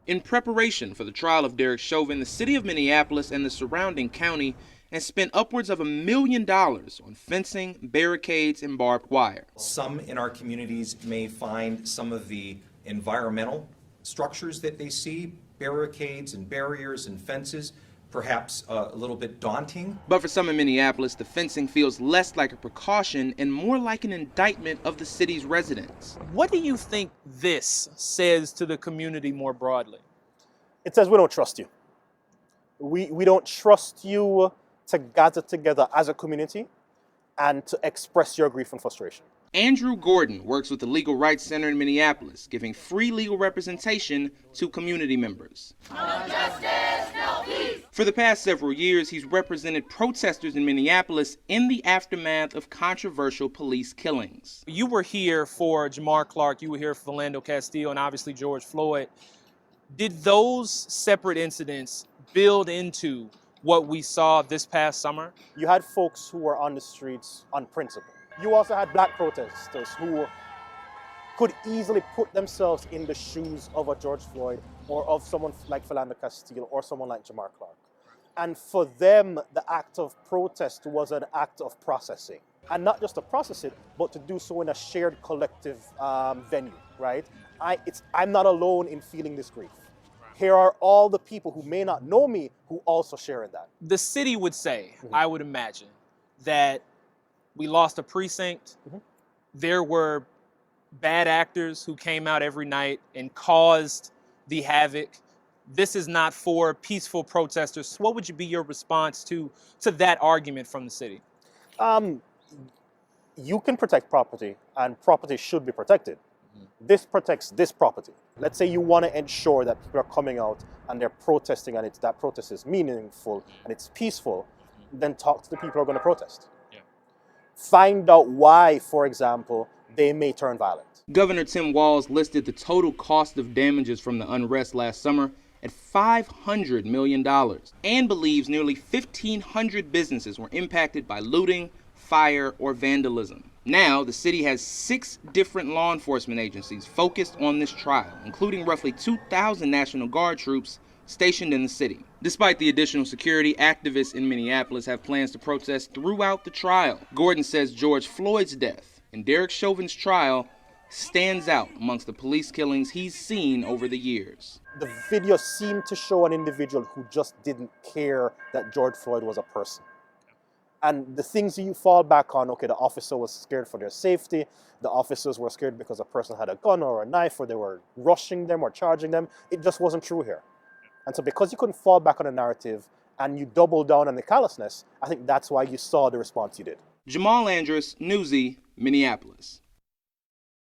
In preparation for the trial of Derek Chauvin, the city of Minneapolis and the surrounding county has spent upwards of $1 million on fencing, barricades, and barbed wire. Some in our communities may find some of the environmental structures that they see, barricades and barriers and fences, perhaps a little bit daunting. But for some in Minneapolis, the fencing feels less like a precaution and more like an indictment of the city's residents. What do you think this says to the community more broadly? It says we don't trust you. We don't trust you to gather together as a community and to express your grief and frustration. Andrew Gordon works with the Legal Rights Center in Minneapolis, giving free legal representation to community members. No justice, no peace. For the past several years, he's represented protesters in Minneapolis in the aftermath of controversial police killings. You were here for Jamar Clark, you were here for Philando Castile, and obviously George Floyd. Did those separate incidents build into what we saw this past summer? You had folks who were on the streets on principle. You also had black protesters who could easily put themselves in the shoes of a George Floyd or of someone like Philando Castile or someone like Jamar Clark. And for them, the act of protest was an act of processing. And not just to process it, but to do so in a shared collective venue, right? I'm not alone in feeling this grief. Here are all the people who may not know me who also share in that. The city would say, I would imagine, that we lost a precinct. There were bad actors who came out every night and caused the havoc. This is not for peaceful protesters. What would be your response to that argument from the city? You can protect property, and property should be protected. This protects this property. Let's say you want to ensure that people are coming out and they're protesting and that protest is meaningful and it's peaceful, then talk to the people who are going to protest. Find out why, for example, they may turn violent. Governor Tim Walz listed the total cost of damages from the unrest last summer at $500 million and believes nearly 1,500 businesses were impacted by looting, fire, or vandalism. Now, the city has 6 different law enforcement agencies focused on this trial, including roughly 2,000 National Guard troops stationed in the city. Despite the additional security, activists in Minneapolis have plans to protest throughout the trial. Gordon says George Floyd's death and Derek Chauvin's trial stands out amongst the police killings he's seen over the years. The video seemed to show an individual who just didn't care that George Floyd was a person. And the things that you fall back on, okay, the officer was scared for their safety, the officers were scared because a person had a gun or a knife, or they were rushing them or charging them, it just wasn't true here. And so because you couldn't fall back on a narrative and you doubled down on the callousness, I think that's why you saw the response you did. Jamal Andrus, Newsy, Minneapolis.